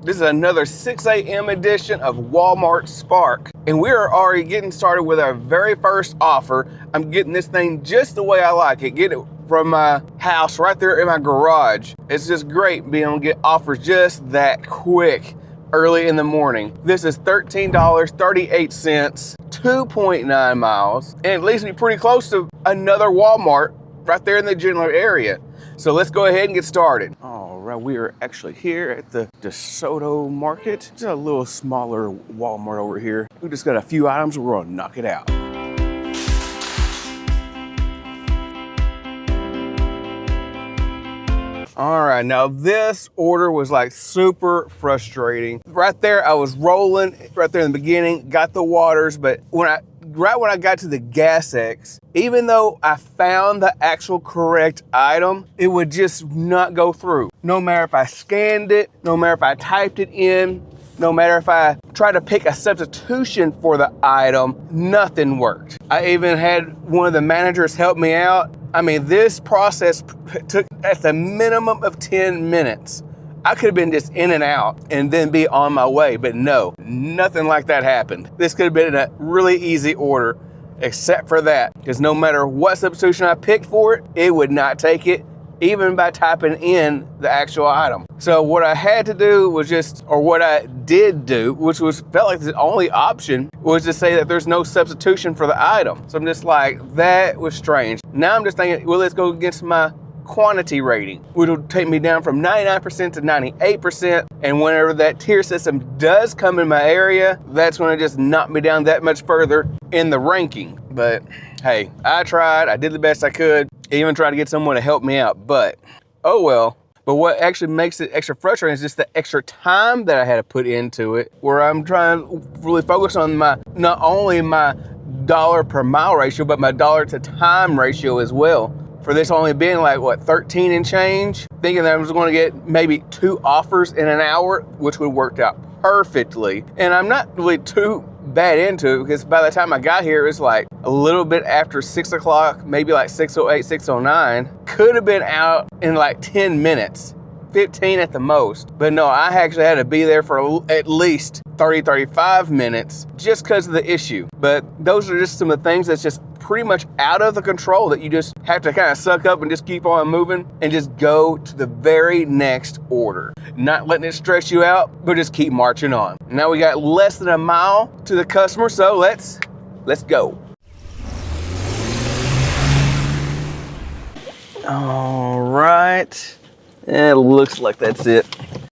This is another 6 a.m. edition of Walmart Spark. And we are already getting started with our very first offer. I'm getting this thing just the way I like it. Get it from my house right there in my garage. It's just great being able to get offers just that quick early in the morning. This is $13.38, 2.9 miles, and it leaves me pretty close to another Walmart right there in the general area. So let's go ahead and get started. All right, we are actually here at the DeSoto Market. Just a little smaller Walmart over here. We just got a few items, we're gonna knock it out. All right, now this order was like super frustrating. Right there, I was rolling right there in the beginning, got the waters, but right when I got to the gas X, even though I found the actual correct item, it would just not go through. No matter if I scanned it, no matter if I typed it in, no matter if I tried to pick a substitution for the item, nothing worked. I even had one of the managers help me out. I mean, this process took at the minimum of 10 minutes. I could have been just in and out and then be on my way, but no, nothing like that happened. This could have been a really easy order, except for that, because no matter what substitution I picked for it, it would not take it, even by typing in the actual item. So what I had to do was what I did do, which felt like the only option, was to say that there's no substitution for the item. So I'm just like, that was strange. Now I'm just thinking, well, let's go against my quantity rating, which will take me down from 99% to 98. And whenever that tier system does come in my area, that's going to just knock me down that much further in the ranking. But hey, I tried, I did the best I could, even tried to get someone to help me out, but oh well. But what actually makes it extra frustrating is just the extra time that I had to put into it, where I'm trying to really focus on not only my dollar per mile ratio, but my dollar to time ratio as well. For this only being like, 13 and change, thinking that I was going to get maybe 2 offers in an hour, which would work out perfectly. And I'm not really too bad into it, because by the time I got here, it was like a little bit after 6 o'clock, maybe like 6:08, 6:09. Could have been out in like 10 minutes, 15 at the most. But no, I actually had to be there for at least 35 minutes just because of the issue. But those are just some of the things that's just pretty much out of the control, that you just have to kind of suck up and just keep on moving and just go to the very next order. Not letting it stress you out, but just keep marching on. Now we got less than a mile to the customer, so let's go. All right, it looks like that's it.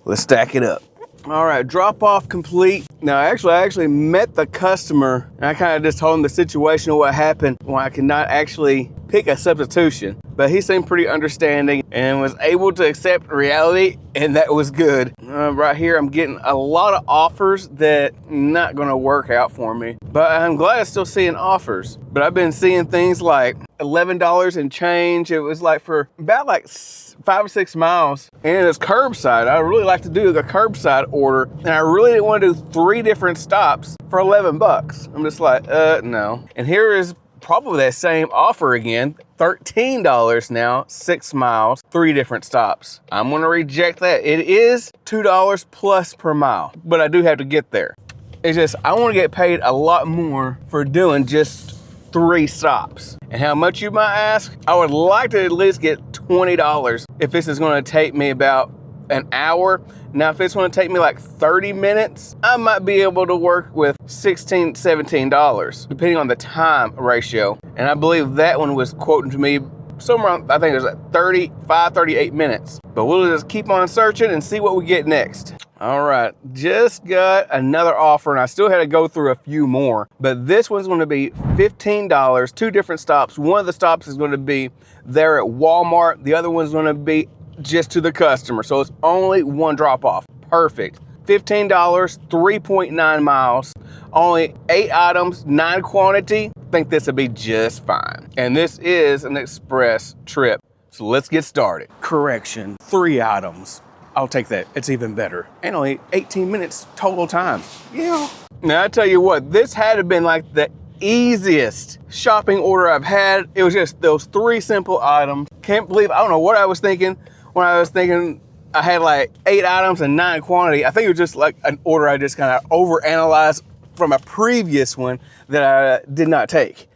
Let's stack it up. All right, drop off complete. Now, I actually met the customer, and I kind of just told him the situation of what happened when I could not actually pick a substitution. But he seemed pretty understanding and was able to accept reality, and that was good. Right here, I'm getting a lot of offers that not gonna work out for me. But I'm glad I'm still seeing offers. But I've been seeing things like $11 and change. It was like for about like 5 or 6 miles, and it's curbside. I really like to do the curbside order, and I really didn't want to do 3 different stops for 11 bucks. I'm just like, no. And here is probably that same offer again, $13 now, 6 miles, 3 different stops. I'm gonna reject that. It is $2 plus per mile, but I do have to get there. It's just, I wanna get paid a lot more for doing just 3 stops. And how much you might ask? I would like to at least get $20 if this is gonna take me about an hour. Now, if it's gonna take me like 30 minutes, I might be able to work with $16, $17, depending on the time ratio. And I believe that one was quoting to me somewhere around, I think it was like 35, 38 minutes. But we'll just keep on searching and see what we get next. All right, just got another offer, and I still had to go through a few more, but this one's gonna be $15, 2 different stops. One of the stops is gonna be there at Walmart. The other one's gonna be just to the customer. So it's only 1 drop off. Perfect. $15, 3.9 miles, only 8 items, 9 quantity. I think this will be just fine. And this is an express trip. So let's get started. Correction, 3 items. I'll take that. It's even better. And only 18 minutes total time. Yeah. Now I tell you what, this had to have been like the easiest shopping order I've had. It was just those 3 simple items. Can't believe, I don't know what I was thinking when I was thinking I had like 8 items and 9 quantity. I think it was just like an order I just kind of overanalyzed from a previous one that I did not take.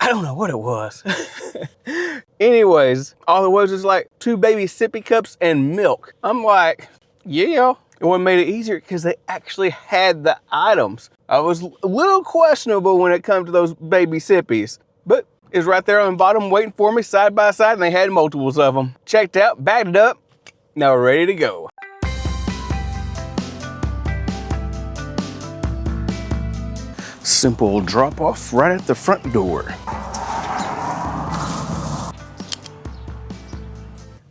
I don't know what it was. Anyways, all it was like 2 baby sippy cups and milk. I'm like, yeah. And what made it easier, because they actually had the items. I was a little questionable when it comes to those baby sippies, but it's right there on the bottom waiting for me side by side, and they had multiples of them. Checked out, backed it up, now we're ready to go. Simple drop off right at the front door.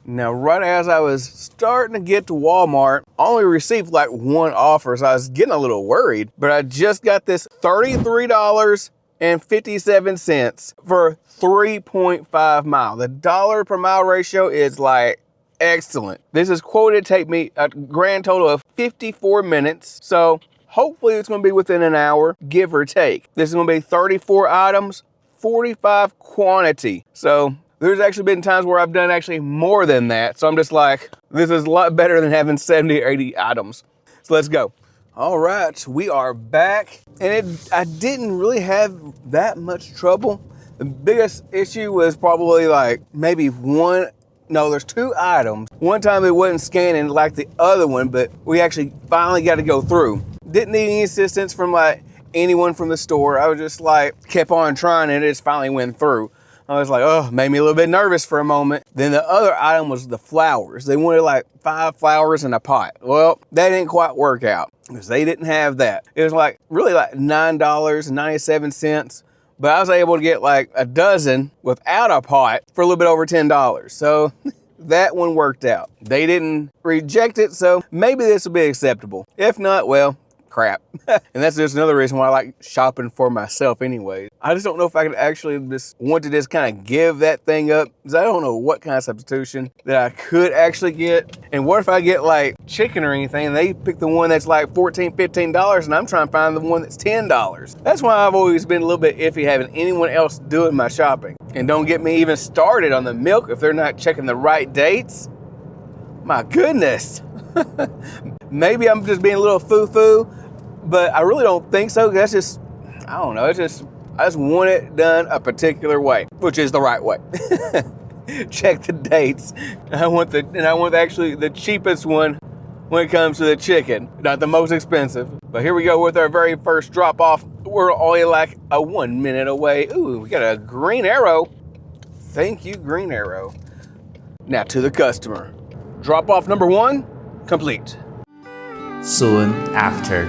Now, right as I was starting to get to Walmart, I only received like 1 offer, so I was getting a little worried, but I just got this $33.57 for 3.5 miles. The dollar per mile ratio is like excellent. This is quoted to take me a grand total of 54 minutes. So hopefully it's going to be within an hour, give or take. This is going to be 34 items, 45 quantity. So there's actually been times where I've done actually more than that. So I'm just like, this is a lot better than having 70 or 80 items. So let's go. All right, we are back. And I didn't really have that much trouble. The biggest issue was probably like maybe there's 2 items. One time it wasn't scanning like the other one, but we actually finally got to go through. Didn't need any assistance from like anyone from the store. I was just like, kept on trying and it just finally went through. I was like, oh, made me a little bit nervous for a moment. Then the other item was the flowers. They wanted like 5 flowers in a pot. Well, that didn't quite work out because they didn't have that. It was like really like $9.97. But I was able to get like a dozen without a pot for a little bit over $10. So that one worked out. They didn't reject it, so maybe this will be acceptable. If not, well, crap. And that's just another reason why I like shopping for myself anyway. I just don't know if I could actually just want to just kind of give that thing up, because I don't know what kind of substitution that I could actually get. And what if I get like chicken or anything and they pick the one that's like $14, $15 and I'm trying to find the one that's $10. That's why I've always been a little bit iffy having anyone else doing my shopping. And don't get me even started on the milk if they're not checking the right dates. My goodness. Maybe I'm just being a little foo-foo, but I really don't think so. That's just, I don't know. It's just, I just want it done a particular way, which is the right way. Check the dates. I want actually the cheapest one when it comes to the chicken, not the most expensive. But here we go with our very first drop off. We're only like a 1 minute away. Ooh, we got a green arrow. Thank you, green arrow. Now to the customer. Drop off number 1, complete. Soon after.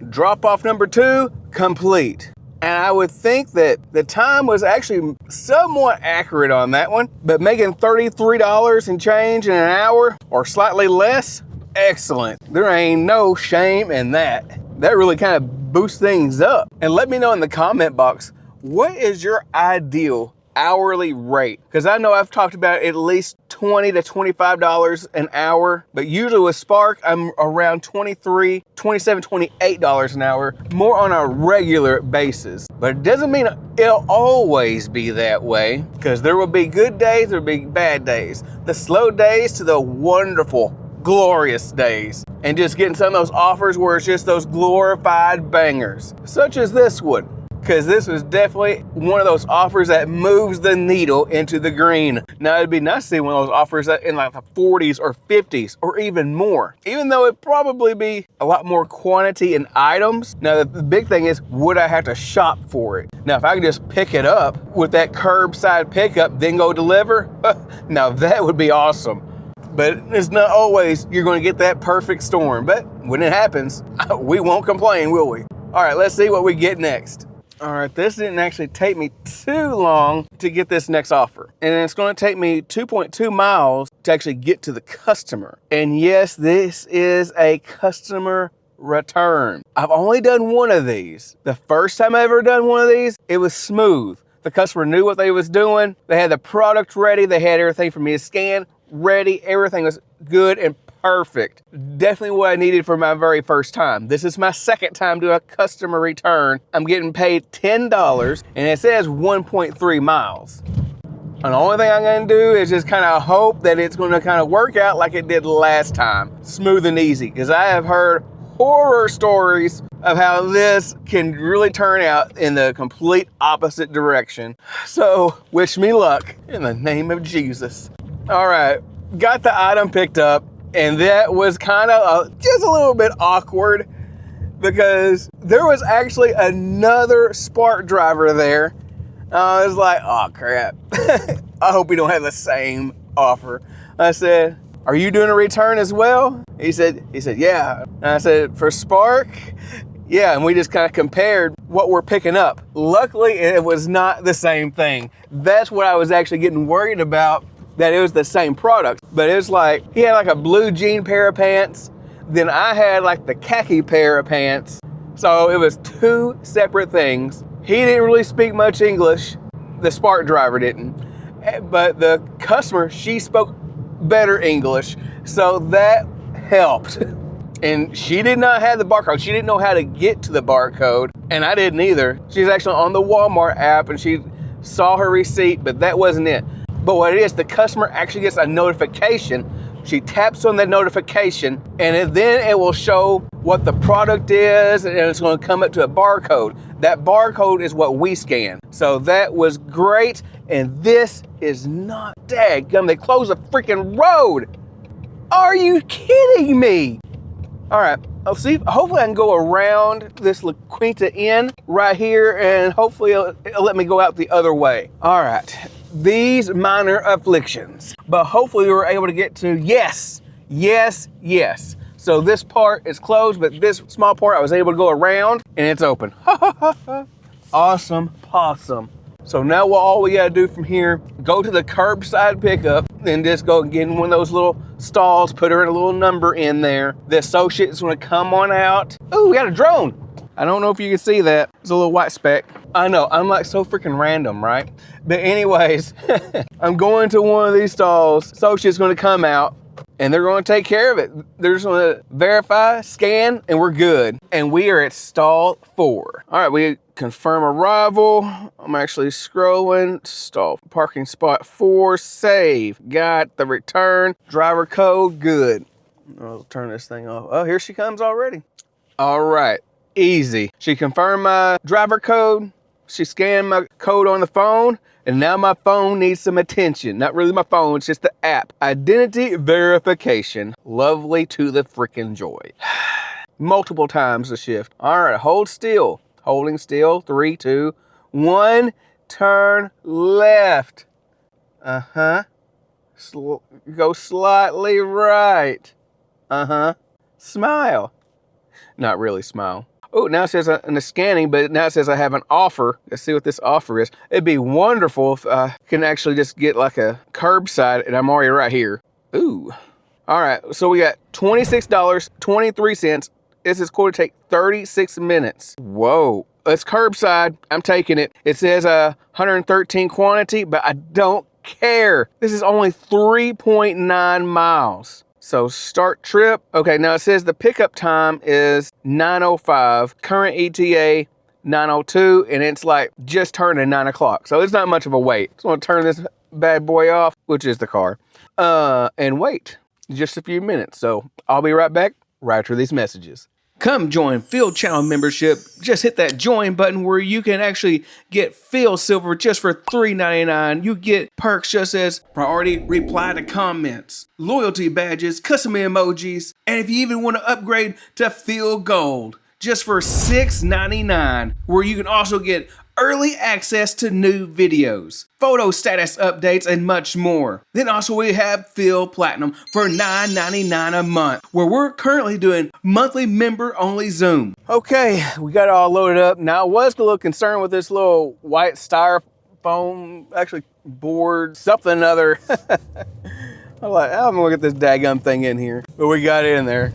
Drop off number 2, complete. And I would think that the time was actually somewhat accurate on that one, but making $33 and change in an hour or slightly less, excellent. There ain't no shame in that. That really kind of boosts things up. And let me know in the comment box, what is your ideal hourly rate? Because I know I've talked about at least $20 to $25 an hour, but usually with Spark, I'm around $23, $27, $28 an hour, more on a regular basis. But it doesn't mean it'll always be that way, because there will be good days, there will be bad days. The slow days to the wonderful, glorious days. And just getting some of those offers where it's just those glorified bangers, such as this one. Because this is definitely one of those offers that moves the needle into the green. Now, it'd be nice to see one of those offers that in like the 40s or 50s or even more, even though it'd probably be a lot more quantity and items. Now, the big thing is, would I have to shop for it? Now, if I could just pick it up with that curbside pickup, then go deliver, now that would be awesome. But it's not always you're going to get that perfect storm. But when it happens, we won't complain, will we? All right, let's see what we get next. All right, this didn't actually take me too long to get this next offer. And it's going to take me 2.2 miles to actually get to the customer. And yes, this is a customer return. I've only done one of these. The first time I ever done one of these, it was smooth. The customer knew what they was doing. They had the product ready. They had everything for me to scan ready. Everything was good and perfect. Definitely what I needed for my very first time. This is my second time doing a customer return. I'm getting paid $10 and it says 1.3 miles. And the only thing I'm gonna do is just kind of hope that it's gonna kind of work out like it did last time. Smooth and easy. Because I have heard horror stories of how this can really turn out in the complete opposite direction. So wish me luck in the name of Jesus. All right, got the item picked up, and that was kind of just a little bit awkward because there was actually another Spark driver there. I was like, oh crap. I hope we don't have the same offer. I said, are you doing a return as well? He said, yeah. And I said, for Spark? Yeah, and we just kind of compared what we're picking up. Luckily, it was not the same thing. That's what I was actually getting worried about, that it was the same product. But it was like, he had like a blue jean pair of pants, then I had like the khaki pair of pants. So it was two separate things. He didn't really speak much English. The Spark driver didn't. But the customer, she spoke better English. So that helped. And she did not have the barcode. She didn't know how to get to the barcode. And I didn't either. She's actually on the Walmart app and she saw her receipt, but that wasn't it. But what it is, the customer actually gets a notification. She taps on that notification and then it will show what the product is and it's going to come up to a barcode. That barcode is what we scan. So that was great. And this is not daggum. They closed the freaking road. Are you kidding me? All right, I'll see. Hopefully I can go around this La Quinta Inn right here and hopefully it'll let me go out the other way. All right, these minor afflictions, but hopefully we were able to get to yes. So this part is closed, but this small part I was able to go around and it's open. Awesome possum. So now all we gotta do from here, go to the curbside pickup and just go and get in one of those little stalls, put her in a little number in there. The associate is gonna come on out. Oh, we got a drone. I don't know if you can see that. It's a little white speck. I know, I'm like so freaking random, right? But anyways, I'm going to one of these stalls. Associate's gonna come out and they're gonna take care of it. They're just gonna verify, scan, and we're good. And we are at stall 4. All right, we confirm arrival. I'm actually scrolling. Stall parking spot 4, save. Got the return, driver code, good. I'll turn this thing off. Oh, here she comes already. All right, easy. She confirmed my driver code. She scanned my code on the phone. And now my phone needs some attention. Not really my phone, it's just the app. Identity verification. Lovely to the freaking joy. Multiple times a shift. All right, hold still. Holding still, 3, 2, 1. Turn left. Go slightly right. Smile. Not really smile. Oh, now it says in the scanning, but now it says I have an offer. Let's see what this offer is. It'd be wonderful if I can actually just get like a curbside and I'm already right here. Ooh. All right, so we got $26.23. This is going to take 36 minutes. Whoa, it's curbside. I'm taking it. It says 113 quantity, but I don't care. This is only 3.9 miles. So start trip. Okay, now it says the pickup time is 9:05, current ETA 9:02, and it's like just turning 9 o'clock. So it's not much of a wait. So I'm gonna turn this bad boy off, which is the car, and wait just a few minutes. So I'll be right back right after these messages. Come join Phil Channel membership. Just hit that join button where you can actually get Phil Silver just for $3.99. You get perks just as priority reply to comments, loyalty badges, custom emojis, and if you even want to upgrade to Phil Gold, just for $6.99, where you can also get early access to new videos, photo status updates, and much more. Then also we have Phil Platinum for $9.99 a month, where we're currently doing monthly member-only Zoom. Okay, we got it all loaded up. Now I was a little concerned with this little white styrofoam, actually board, something other. I'm like, I'm gonna get this daggum thing in here. But we got it in there.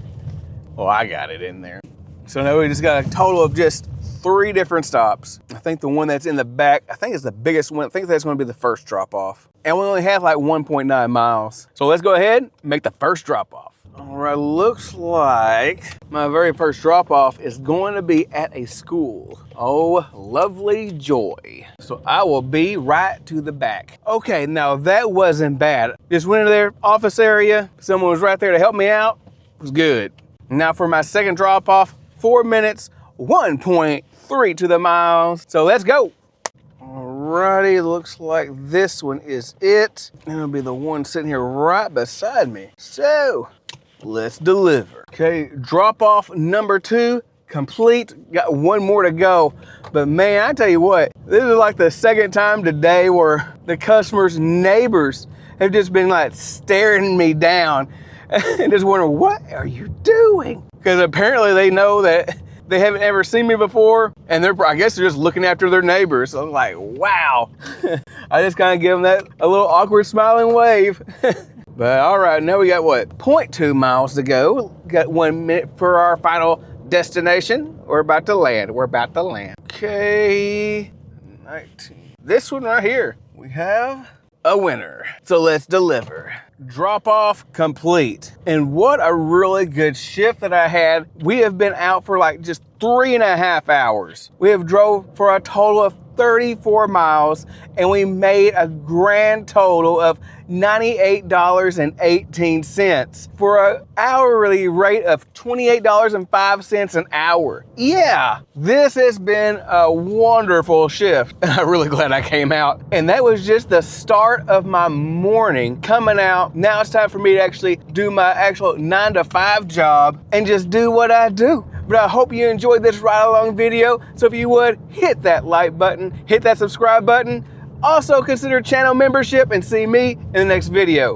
Well, I got it in there. So now we just got a total of just 3 different stops. I think the one that's in the back, I think it's the biggest one. I think that's gonna be the first drop off. And we only have like 1.9 miles. So let's go ahead and make the first drop off. All right, looks like my very first drop-off is going to be at a school. Oh, lovely joy. So I will be right to the back. Okay, now that wasn't bad. Just went into their office area. Someone was right there to help me out. It was good. Now for my second drop-off, 4 minutes, 1.3 to the miles. So let's go. Alrighty, looks like this one is it. And it'll be the one sitting here right beside me. So, let's deliver. Okay, drop off number 2, complete. Got one more to go. But man, I tell you what, this is like the second time today where the customer's neighbors have just been like staring me down and just wondering, what are you doing? Because apparently they know that they haven't ever seen me before, and I guess they're just looking after their neighbors. So I'm like, wow. I just kind of give them that a little awkward smiling wave. But all right, now we got what? 0.2 miles to go. Got 1 minute for our final destination. We're about to land. Okay, 19. This one right here, we have a winner. So let's deliver. Drop off complete. And what a really good shift that I had. We have been out for like just 3.5 hours. We have drove for a total of 34 miles and we made a grand total of $98.18 for an hourly rate of $28.05 an hour. Yeah, this has been a wonderful shift. I'm really glad I came out. And that was just the start of my morning coming out. Now it's time for me to actually do my actual 9-to-5 job and just do what I do. But I hope you enjoyed this ride along video. So if you would, hit that like button, hit that subscribe button. Also consider channel membership and see me in the next video.